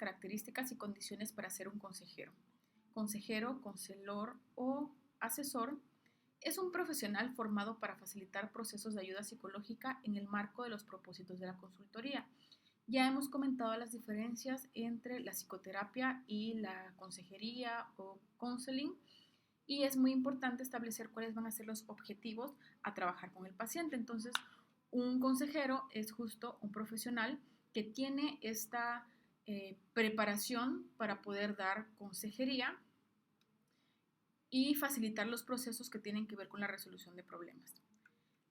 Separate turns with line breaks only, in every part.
características y condiciones para ser un consejero. Consejero, conselor o asesor es un profesional formado para facilitar procesos de ayuda psicológica en el marco de los propósitos de la consultoría. Ya hemos comentado las diferencias entre la psicoterapia y la consejería o counseling, y es muy importante establecer cuáles van a ser los objetivos a trabajar con el paciente. Entonces, un consejero es justo un profesional que tiene esta preparación para poder dar consejería y facilitar los procesos que tienen que ver con la resolución de problemas.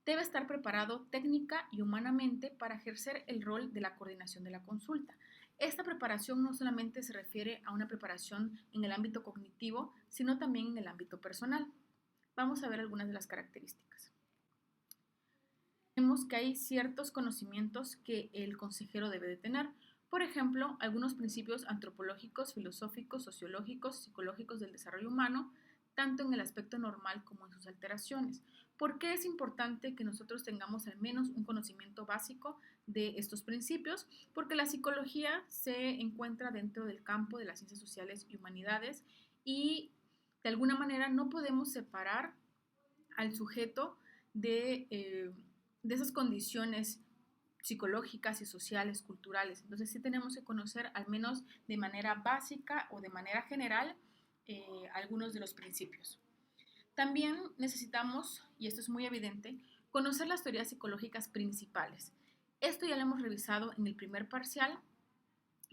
Debe estar preparado técnica y humanamente para ejercer el rol de la coordinación de la consulta. Esta preparación no solamente se refiere a una preparación en el ámbito cognitivo, sino también en el ámbito personal. Vamos a ver algunas de las características. Vemos que hay ciertos conocimientos que el consejero debe de tener. Por ejemplo, algunos principios antropológicos, filosóficos, sociológicos, psicológicos del desarrollo humano, tanto en el aspecto normal como en sus alteraciones. ¿Por qué es importante que nosotros tengamos al menos un conocimiento básico de estos principios? Porque la psicología se encuentra dentro del campo de las ciencias sociales y humanidades y de alguna manera no podemos separar al sujeto de esas condiciones psicológicas y sociales, culturales. Entonces sí tenemos que conocer al menos de manera básica o de manera general algunos de los principios. También necesitamos, y esto es muy evidente, conocer las teorías psicológicas principales. Esto ya lo hemos revisado en el primer parcial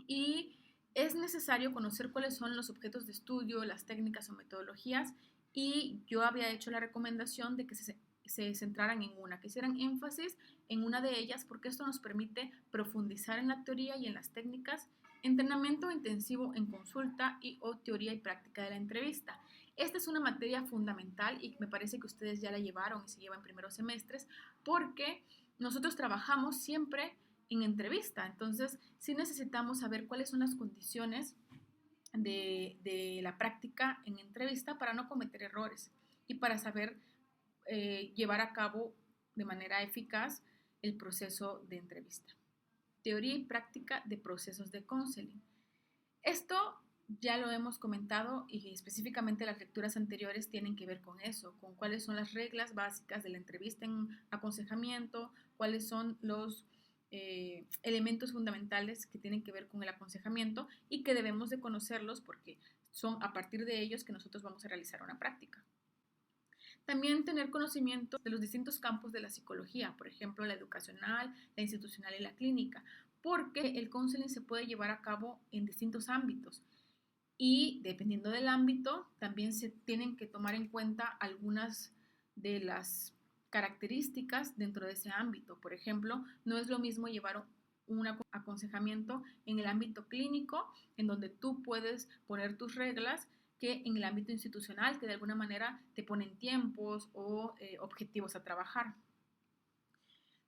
y es necesario conocer cuáles son los objetos de estudio, las técnicas o metodologías, y yo había hecho la recomendación de que se centraran en una, que hicieran énfasis en una de ellas, porque esto nos permite profundizar en la teoría y en las técnicas, entrenamiento intensivo en consulta y o teoría y práctica de la entrevista. Esta es una materia fundamental y me parece que ustedes ya la llevaron y se lleva en primeros semestres, porque nosotros trabajamos siempre en entrevista. Entonces, sí necesitamos saber cuáles son las condiciones de la práctica en entrevista para no cometer errores y para saber llevar a cabo de manera eficaz el proceso de entrevista. Teoría y práctica de procesos de counseling. Esto ya lo hemos comentado y específicamente las lecturas anteriores tienen que ver con eso, con cuáles son las reglas básicas de la entrevista en aconsejamiento, cuáles son los elementos fundamentales que tienen que ver con el aconsejamiento y que debemos de conocerlos porque son a partir de ellos que nosotros vamos a realizar una práctica. También tener conocimiento de los distintos campos de la psicología, por ejemplo, la educacional, la institucional y la clínica, porque el counseling se puede llevar a cabo en distintos ámbitos y dependiendo del ámbito también se tienen que tomar en cuenta algunas de las características dentro de ese ámbito. Por ejemplo, no es lo mismo llevar un aconsejamiento en el ámbito clínico, en donde tú puedes poner tus reglas, que en el ámbito institucional, que de alguna manera te ponen tiempos o objetivos a trabajar.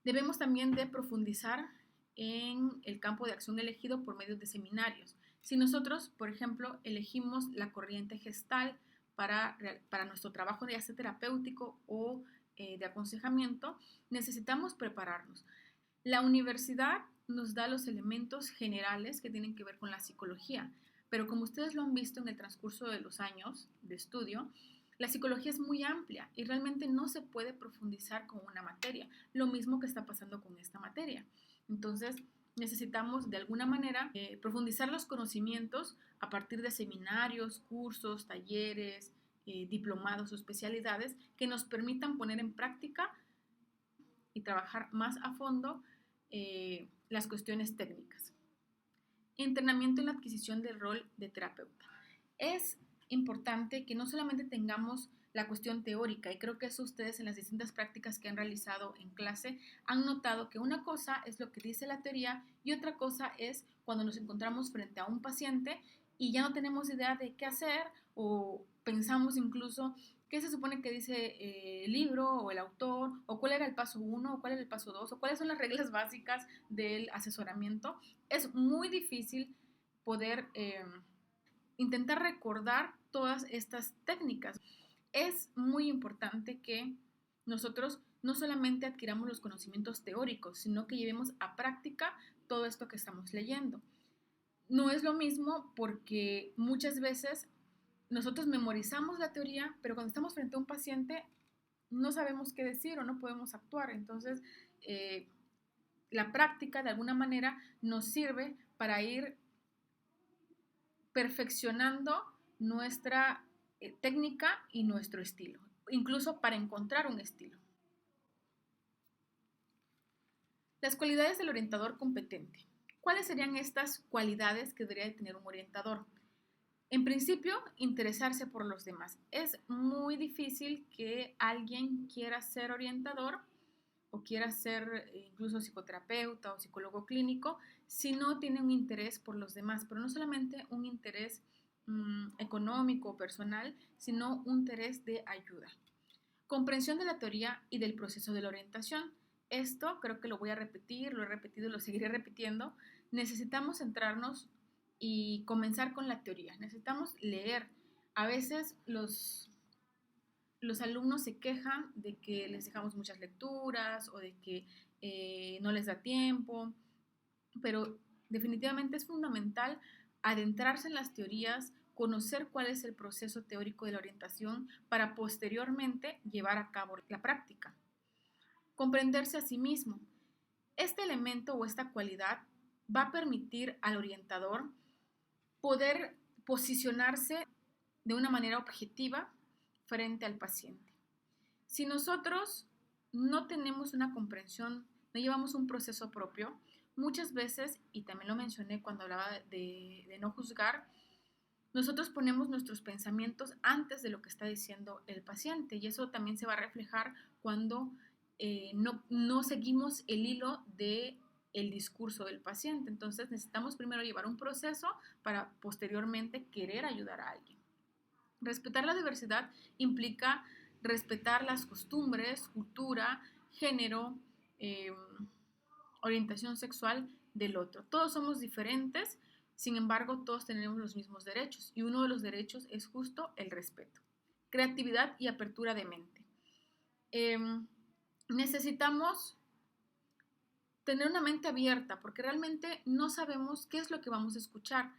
Debemos también de profundizar en el campo de acción elegido por medio de seminarios. Si nosotros, por ejemplo, elegimos la corriente Gestalt para nuestro trabajo ya sea terapéutico o de aconsejamiento, necesitamos prepararnos. La universidad nos da los elementos generales que tienen que ver con la psicología, pero como ustedes lo han visto en el transcurso de los años de estudio, la psicología es muy amplia y realmente no se puede profundizar con una materia, lo mismo que está pasando con esta materia. Entonces, necesitamos de alguna manera profundizar los conocimientos a partir de seminarios, cursos, talleres, diplomados o especialidades que nos permitan poner en práctica y trabajar más a fondo las cuestiones técnicas. Entrenamiento en la adquisición del rol de terapeuta. Es importante que no solamente tengamos la cuestión teórica, y creo que eso ustedes en las distintas prácticas que han realizado en clase han notado que una cosa es lo que dice la teoría y otra cosa es cuando nos encontramos frente a un paciente y ya no tenemos idea de qué hacer o pensamos incluso qué se supone que dice el libro o el autor, o cuál era el paso 1 o cuál era el paso 2 o cuáles son las reglas básicas del asesoramiento. Es muy difícil poder intentar recordar todas estas técnicas. Es muy importante que nosotros no solamente adquiramos los conocimientos teóricos, sino que llevemos a práctica todo esto que estamos leyendo. No es lo mismo porque muchas veces nosotros memorizamos la teoría, pero cuando estamos frente a un paciente no sabemos qué decir o no podemos actuar. Entonces, eh, la práctica de alguna manera nos sirve para ir perfeccionando nuestra técnica y nuestro estilo, incluso para encontrar un estilo. Las cualidades del orientador competente. ¿Cuáles serían estas cualidades que debería de tener un orientador? En principio, interesarse por los demás. Es muy difícil que alguien quiera ser orientador o quiera ser incluso psicoterapeuta o psicólogo clínico si no tiene un interés por los demás, pero no solamente un interés económico o personal, sino un interés de ayuda. Comprensión de la teoría y del proceso de la orientación. Esto creo que lo voy a repetir, lo he repetido y lo seguiré repitiendo. Necesitamos centrarnos y comenzar con la teoría. Necesitamos leer. A veces los alumnos se quejan de que les dejamos muchas lecturas o de que no les da tiempo, pero definitivamente es fundamental adentrarse en las teorías, conocer cuál es el proceso teórico de la orientación para posteriormente llevar a cabo la práctica. Comprenderse a sí mismo. Este elemento o esta cualidad va a permitir al orientador poder posicionarse de una manera objetiva frente al paciente. Si nosotros no tenemos una comprensión, no llevamos un proceso propio, muchas veces, y también lo mencioné cuando hablaba de no juzgar, nosotros ponemos nuestros pensamientos antes de lo que está diciendo el paciente y eso también se va a reflejar cuando no seguimos el hilo de el discurso del paciente. Entonces necesitamos primero llevar un proceso para posteriormente querer ayudar a alguien. Respetar la diversidad implica respetar las costumbres, cultura, género, eh, orientación sexual del otro. Todos somos diferentes, sin embargo, todos tenemos los mismos derechos y uno de los derechos es justo el respeto. Creatividad y apertura de mente. Eh, necesitamos tener una mente abierta porque realmente no sabemos qué es lo que vamos a escuchar.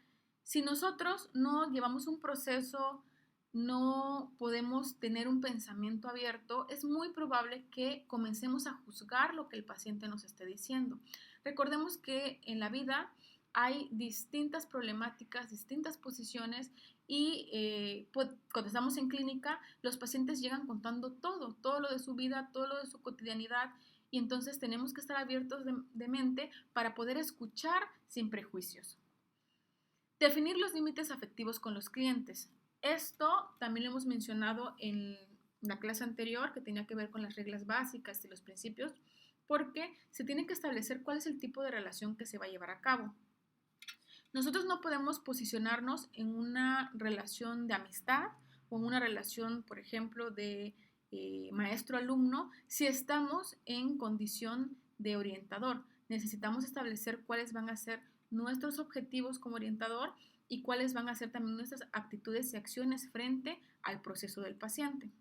Si nosotros no llevamos un proceso, no podemos tener un pensamiento abierto, es muy probable que comencemos a juzgar lo que el paciente nos esté diciendo. Recordemos que en la vida hay distintas problemáticas, distintas posiciones y cuando estamos en clínica, los pacientes llegan contando todo lo de su vida, todo lo de su cotidianidad y entonces tenemos que estar abiertos de mente para poder escuchar sin prejuicios. Definir los límites afectivos con los clientes. Esto también lo hemos mencionado en la clase anterior que tenía que ver con las reglas básicas y los principios, porque se tiene que establecer cuál es el tipo de relación que se va a llevar a cabo. Nosotros no podemos posicionarnos en una relación de amistad o en una relación, por ejemplo, de maestro-alumno si estamos en condición de orientador. Necesitamos establecer cuáles van a ser nuestros objetivos como orientador y cuáles van a ser también nuestras actitudes y acciones frente al proceso del paciente.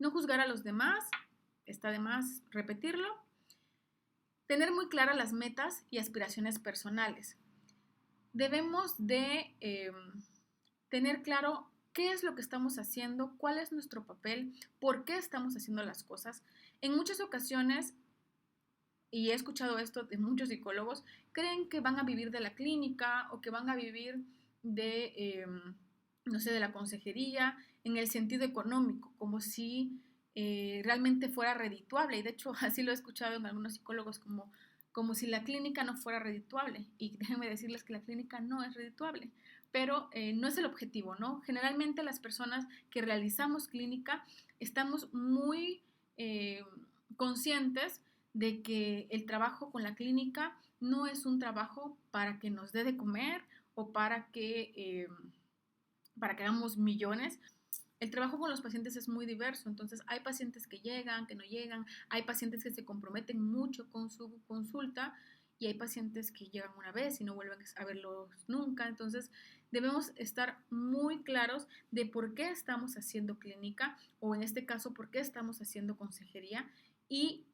No juzgar a los demás, está de más repetirlo. Tener muy claras las metas y aspiraciones personales. Debemos de tener claro qué es lo que estamos haciendo, cuál es nuestro papel, por qué estamos haciendo las cosas. En muchas ocasiones, y he escuchado esto de muchos psicólogos, creen que van a vivir de la clínica o que van a vivir de, no sé, de la consejería en el sentido económico, como si realmente fuera redituable. Y de hecho, así lo he escuchado en algunos psicólogos como si la clínica no fuera redituable. Y déjenme decirles que la clínica no es redituable, pero no es el objetivo, ¿no? Generalmente las personas que realizamos clínica estamos muy conscientes de que el trabajo con la clínica no es un trabajo para que nos dé de comer o para que hagamos millones. El trabajo con los pacientes es muy diverso, entonces hay pacientes que llegan, que no llegan, hay pacientes que se comprometen mucho con su consulta y hay pacientes que llegan una vez y no vuelven a verlos nunca, entonces debemos estar muy claros de por qué estamos haciendo clínica o en este caso por qué estamos haciendo consejería y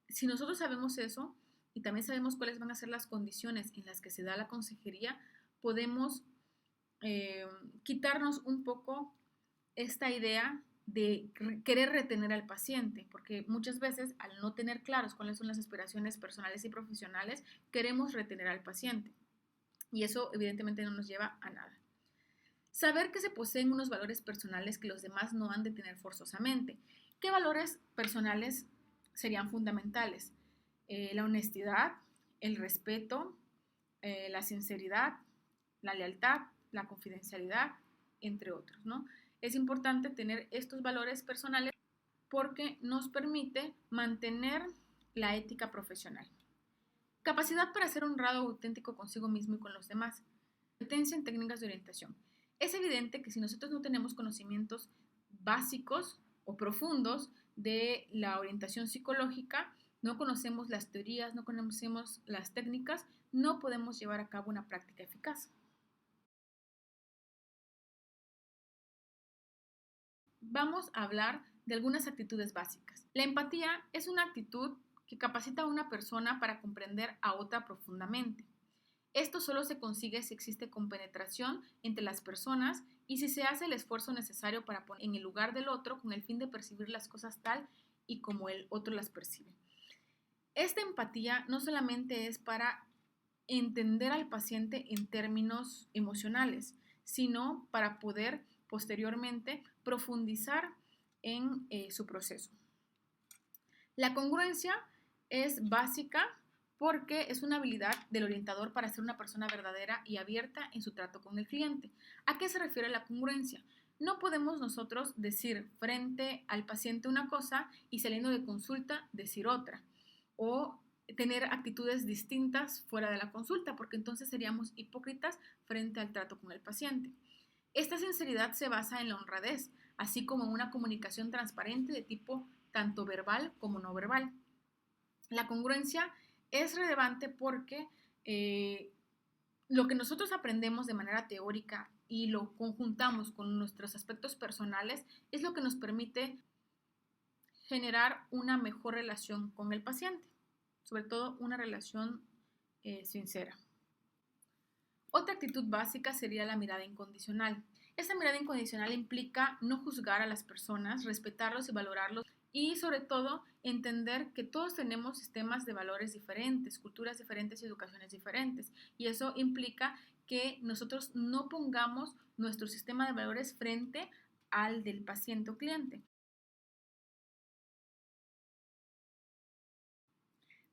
si nosotros sabemos eso, y también sabemos cuáles van a ser las condiciones en las que se da la consejería, podemos quitarnos un poco esta idea de querer retener al paciente, porque muchas veces al no tener claros cuáles son las aspiraciones personales y profesionales, queremos retener al paciente y eso evidentemente no nos lleva a nada. Saber que se poseen unos valores personales que los demás no han de tener forzosamente. ¿Qué valores personales serían fundamentales? La honestidad, el respeto, la sinceridad, la lealtad, la confidencialidad, entre otros, ¿no? Es importante tener estos valores personales porque nos permite mantener la ética profesional. Capacidad para ser honrado o auténtico consigo mismo y con los demás. Competencia en técnicas de orientación. Es evidente que si nosotros no tenemos conocimientos básicos o profundos de la orientación psicológica, no conocemos las teorías, no conocemos las técnicas, no podemos llevar a cabo una práctica eficaz. Vamos a hablar de algunas actitudes básicas. La empatía es una actitud que capacita a una persona para comprender a otra profundamente. Esto solo se consigue si existe compenetración entre las personas y si se hace el esfuerzo necesario para poner en el lugar del otro con el fin de percibir las cosas tal y como el otro las percibe. Esta empatía no solamente es para entender al paciente en términos emocionales, sino para poder posteriormente profundizar en su proceso. La congruencia es básica porque es una habilidad del orientador para ser una persona verdadera y abierta en su trato con el cliente. ¿A qué se refiere la congruencia? No podemos nosotros decir frente al paciente una cosa y saliendo de consulta decir otra, o tener actitudes distintas fuera de la consulta, porque entonces seríamos hipócritas frente al trato con el paciente. Esta sinceridad se basa en la honradez, así como en una comunicación transparente de tipo tanto verbal como no verbal. La congruencia es relevante porque lo que nosotros aprendemos de manera teórica y lo conjuntamos con nuestros aspectos personales es lo que nos permite generar una mejor relación con el paciente, sobre todo una relación sincera. Otra actitud básica sería la mirada incondicional. Esta mirada incondicional implica no juzgar a las personas, respetarlos y valorarlos y sobre todo entender que todos tenemos sistemas de valores diferentes, culturas diferentes y educaciones diferentes. Y eso implica que nosotros no pongamos nuestro sistema de valores frente al del paciente o cliente.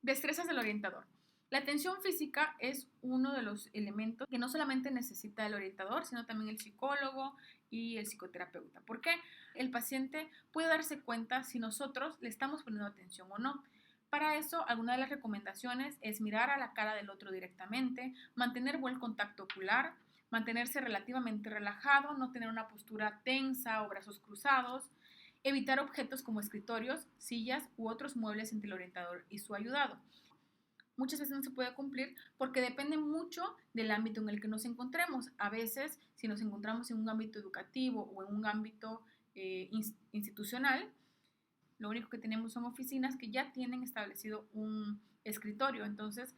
Destrezas del orientador. La atención física es uno de los elementos que no solamente necesita el orientador, sino también el psicólogo y el psicoterapeuta. ¿Por qué? El paciente puede darse cuenta si nosotros le estamos poniendo atención o no. Para eso, alguna de las recomendaciones es mirar a la cara del otro directamente, mantener buen contacto ocular, mantenerse relativamente relajado, no tener una postura tensa o brazos cruzados, evitar objetos como escritorios, sillas u otros muebles entre el orientador y su ayudado. Muchas veces no se puede cumplir porque depende mucho del ámbito en el que nos encontremos. A veces, si nos encontramos en un ámbito educativo o en un ámbito institucional, lo único que tenemos son oficinas que ya tienen establecido un escritorio. Entonces,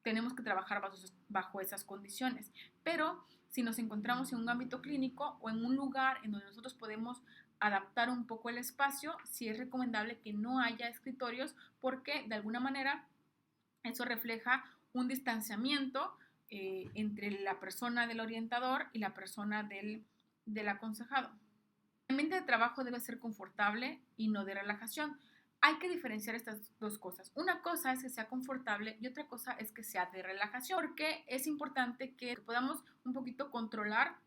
tenemos que trabajar bajo esas condiciones. Pero si nos encontramos en un ámbito clínico o en un lugar en donde nosotros podemos adaptar un poco el espacio, sí es recomendable que no haya escritorios porque de alguna manera eso refleja un distanciamiento entre la persona del orientador y la persona del aconsejado. El ambiente de trabajo debe ser confortable y no de relajación. Hay que diferenciar estas dos cosas. Una cosa es que sea confortable y otra cosa es que sea de relajación, porque es importante que podamos un poquito controlar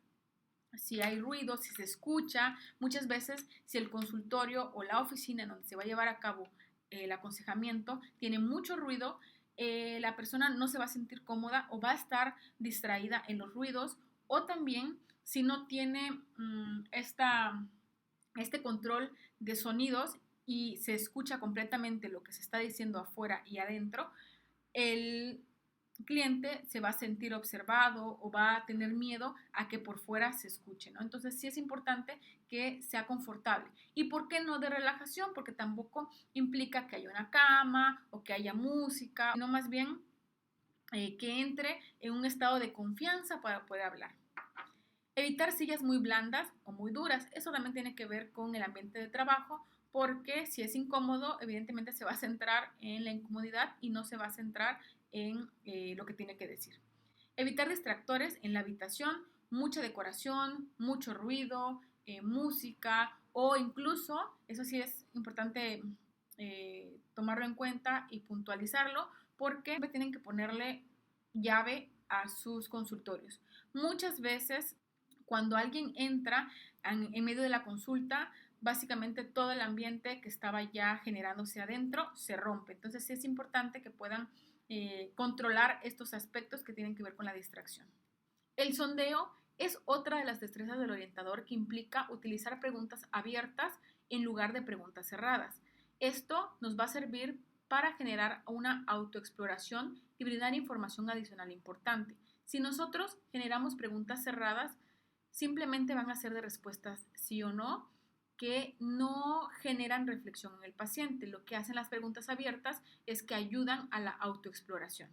si hay ruido, si se escucha. Muchas veces, si el consultorio o la oficina en donde se va a llevar a cabo el aconsejamiento tiene mucho ruido, la persona no se va a sentir cómoda o va a estar distraída en los ruidos, o también si no tiene este control de sonidos y se escucha completamente lo que se está diciendo afuera y adentro, el cliente se va a sentir observado o va a tener miedo a que por fuera se escuche, ¿no? Entonces sí es importante que sea confortable. ¿Y por qué no de relajación? Porque tampoco implica que haya una cama o que haya música, sino más bien que entre en un estado de confianza para poder hablar. Evitar sillas muy blandas o muy duras. Eso también tiene que ver con el ambiente de trabajo, porque si es incómodo, evidentemente se va a centrar en la incomodidad y no se va a centrar en lo que tiene que decir. Evitar distractores en la habitación, mucha decoración, mucho ruido, música o incluso, eso sí es importante tomarlo en cuenta y puntualizarlo, porque tienen que ponerle llave a sus consultorios. Muchas veces cuando alguien entra en medio de la consulta, básicamente todo el ambiente que estaba ya generándose adentro se rompe. Entonces sí es importante que puedan controlar estos aspectos que tienen que ver con la distracción. El sondeo es otra de las destrezas del orientador que implica utilizar preguntas abiertas en lugar de preguntas cerradas. Esto nos va a servir para generar una autoexploración y brindar información adicional importante. Si nosotros generamos preguntas cerradas, simplemente van a ser de respuestas sí o no, que no generan reflexión en el paciente. Lo que hacen las preguntas abiertas es que ayudan a la autoexploración.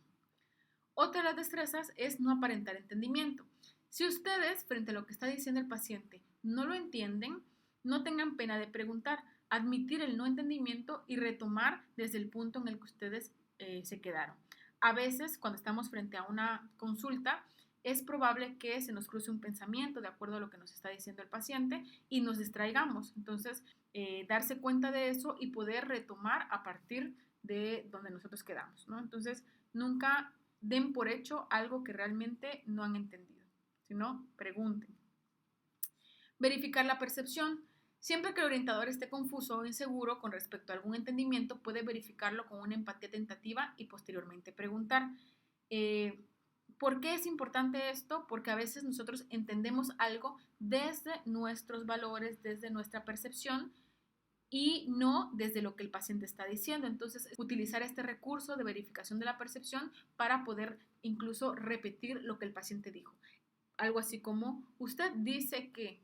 Otra de las destrezas es no aparentar entendimiento. Si ustedes, frente a lo que está diciendo el paciente, no lo entienden, no tengan pena de preguntar, admitir el no entendimiento y retomar desde el punto en el que ustedes se quedaron. A veces, cuando estamos frente a una consulta, es probable que se nos cruce un pensamiento de acuerdo a lo que nos está diciendo el paciente y nos distraigamos. Entonces, darse cuenta de eso y poder retomar a partir de donde nosotros quedamos, ¿no? Entonces, nunca den por hecho algo que realmente no han entendido, sino pregunten. Verificar la percepción. Siempre que el orientador esté confuso o inseguro con respecto a algún entendimiento, puede verificarlo con una empatía tentativa y posteriormente preguntar. ¿Por qué es importante esto? Porque a veces nosotros entendemos algo desde nuestros valores, desde nuestra percepción y no desde lo que el paciente está diciendo. Entonces, utilizar este recurso de verificación de la percepción para poder incluso repetir lo que el paciente dijo. Algo así como, usted dice que,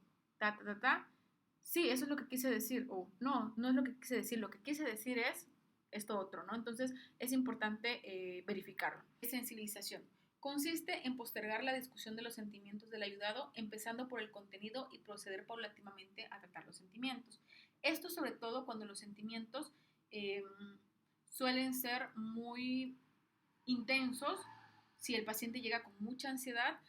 sí, eso es lo que quise decir, o no, no es lo que quise decir, lo que quise decir es esto otro, ¿no? Entonces, es importante verificarlo. Sensibilización. Consiste en postergar la discusión de los sentimientos del ayudado, empezando por el contenido y proceder paulatinamente a tratar los sentimientos. Esto sobre todo cuando los sentimientos suelen ser muy intensos. Si el paciente llega con mucha ansiedad,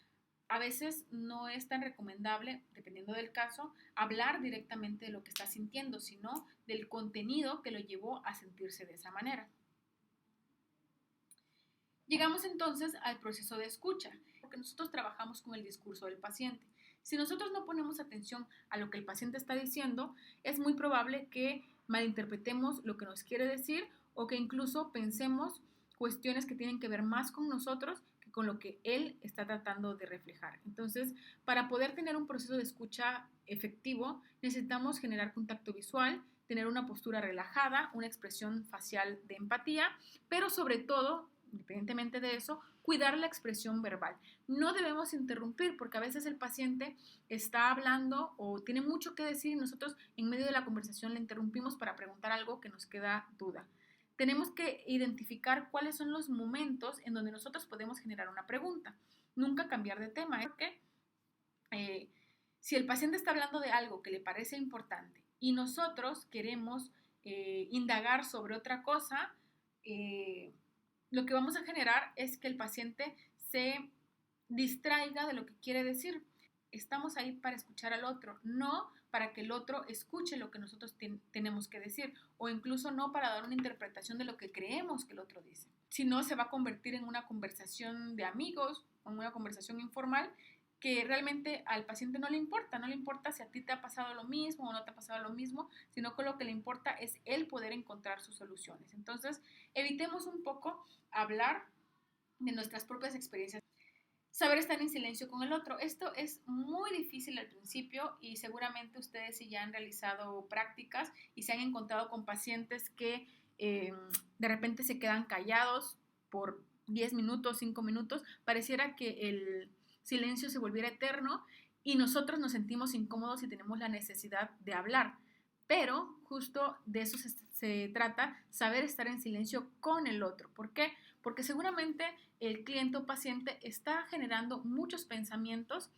a veces no es tan recomendable, dependiendo del caso, hablar directamente de lo que está sintiendo, sino del contenido que lo llevó a sentirse de esa manera. Llegamos entonces al proceso de escucha, porque nosotros trabajamos con el discurso del paciente. Si nosotros no ponemos atención a lo que el paciente está diciendo, es muy probable que malinterpretemos lo que nos quiere decir o que incluso pensemos cuestiones que tienen que ver más con nosotros que con lo que él está tratando de reflejar. Entonces, para poder tener un proceso de escucha efectivo, necesitamos generar contacto visual, tener una postura relajada, una expresión facial de empatía, pero sobre todo, independientemente de eso, cuidar la expresión verbal. No debemos interrumpir porque a veces el paciente está hablando o tiene mucho que decir y nosotros en medio de la conversación le interrumpimos para preguntar algo que nos queda duda. Tenemos que identificar cuáles son los momentos en donde nosotros podemos generar una pregunta. Nunca cambiar de tema, porque si el paciente está hablando de algo que le parece importante y nosotros queremos indagar sobre otra cosa, lo que vamos a generar es que el paciente se distraiga de lo que quiere decir. Estamos ahí para escuchar al otro, no para que el otro escuche lo que nosotros tenemos que decir, o incluso no para dar una interpretación de lo que creemos que el otro dice. Si no, se va a convertir en una conversación de amigos o en una conversación informal que realmente al paciente no le importa si a ti te ha pasado lo mismo o no te ha pasado lo mismo, sino que lo que le importa es él poder encontrar sus soluciones. Entonces, evitemos un poco hablar de nuestras propias experiencias. Saber estar en silencio con el otro. Esto es muy difícil al principio y seguramente ustedes si ya han realizado prácticas y se han encontrado con pacientes que de repente se quedan callados por 10 minutos, 5 minutos, pareciera que el silencio se volviera eterno y nosotros nos sentimos incómodos y tenemos la necesidad de hablar. Pero justo de eso se se trata saber estar en silencio con el otro. ¿Por qué? Porque seguramente el cliente o paciente está generando muchos pensamientos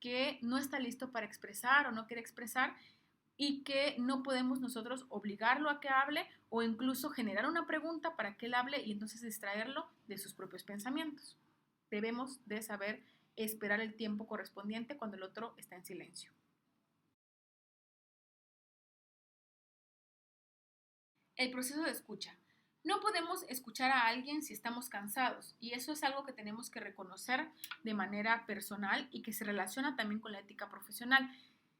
que no está listo para expresar o no quiere expresar y que no podemos nosotros obligarlo a que hable o incluso generar una pregunta para que él hable y entonces distraerlo de sus propios pensamientos. Debemos de saber esperar el tiempo correspondiente cuando el otro está en silencio. El proceso de escucha. No podemos escuchar a alguien si estamos cansados y eso es algo que tenemos que reconocer de manera personal y que se relaciona también con la ética profesional.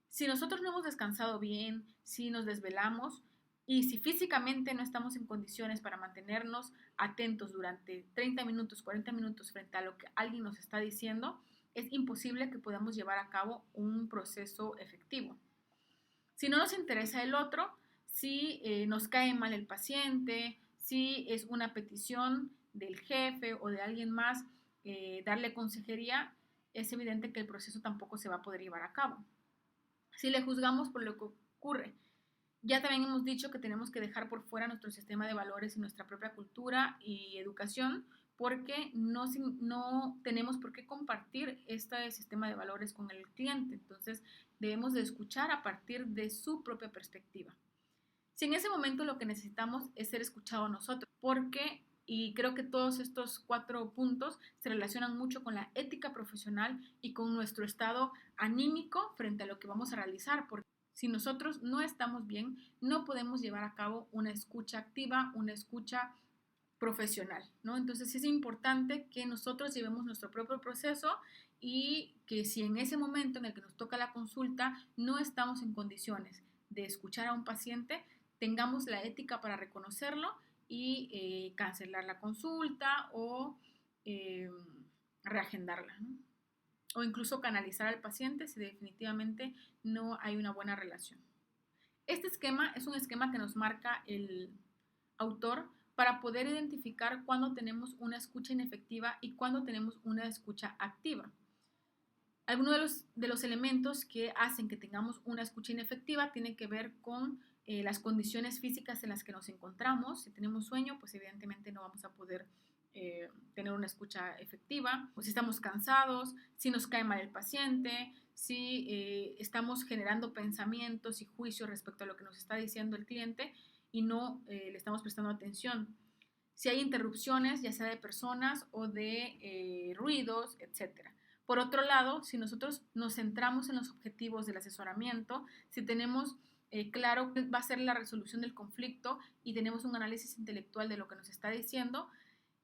Si nosotros no hemos descansado bien, si nos desvelamos y si físicamente no estamos en condiciones para mantenernos atentos durante 30 minutos, 40 minutos frente a lo que alguien nos está diciendo, es imposible que podamos llevar a cabo un proceso efectivo. Si no nos interesa el otro, si nos cae mal el paciente, si es una petición del jefe o de alguien más darle consejería, es evidente que el proceso tampoco se va a poder llevar a cabo. Si le juzgamos por lo que ocurre, ya también hemos dicho que tenemos que dejar por fuera nuestro sistema de valores y nuestra propia cultura y educación porque no tenemos por qué compartir este sistema de valores con el cliente. Entonces debemos de escuchar a partir de su propia perspectiva. Si en ese momento lo que necesitamos es ser escuchados nosotros, porque, y creo que todos estos 4 puntos se relacionan mucho con la ética profesional y con nuestro estado anímico frente a lo que vamos a realizar, porque si nosotros no estamos bien, no podemos llevar a cabo una escucha activa, una escucha profesional, ¿no? Entonces es importante que nosotros llevemos nuestro propio proceso y que si en ese momento en el que nos toca la consulta no estamos en condiciones de escuchar a un paciente, tengamos la ética para reconocerlo y cancelar la consulta o eh, reagendarla, ¿no? O incluso canalizar al paciente si definitivamente no hay una buena relación. Este esquema es un esquema que nos marca el autor para poder identificar cuándo tenemos una escucha inefectiva y cuándo tenemos una escucha activa. Algunos de los elementos que hacen que tengamos una escucha inefectiva tienen que ver con las condiciones físicas en las que nos encontramos. Si tenemos sueño, pues evidentemente no vamos a poder tener una escucha efectiva. O si estamos cansados, si nos cae mal el paciente, si estamos generando pensamientos y juicios respecto a lo que nos está diciendo el cliente y no le estamos prestando atención. Si hay interrupciones, ya sea de personas o de ruidos, etcétera. Por otro lado, si nosotros nos centramos en los objetivos del asesoramiento, si tenemos claro qué va a ser la resolución del conflicto y tenemos un análisis intelectual de lo que nos está diciendo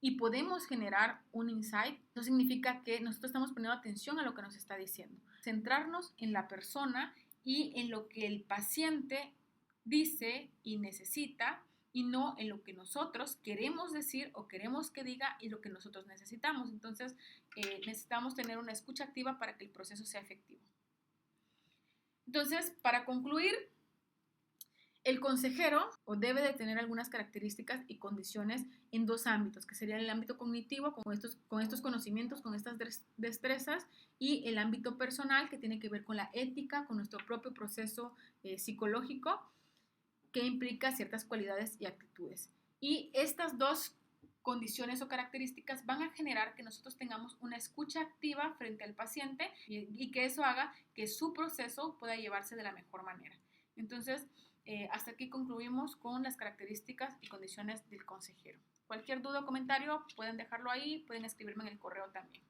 y podemos generar un insight, eso significa que nosotros estamos poniendo atención a lo que nos está diciendo. Centrarnos en la persona y en lo que el paciente dice y necesita y no en lo que nosotros queremos decir o queremos que diga y lo que nosotros necesitamos. Entonces, necesitamos tener una escucha activa para que el proceso sea efectivo. Entonces, para concluir, el consejero debe de tener algunas características y condiciones en 2 ámbitos, que serían el ámbito cognitivo, con estos conocimientos, con estas destrezas, y el ámbito personal, que tiene que ver con la ética, con nuestro propio proceso psicológico, que implica ciertas cualidades y actitudes. Y estas 2 condiciones o características van a generar que nosotros tengamos una escucha activa frente al paciente y que eso haga que su proceso pueda llevarse de la mejor manera. Entonces, hasta aquí concluimos con las características y condiciones del consejero. Cualquier duda o comentario pueden dejarlo ahí, pueden escribirme en el correo también.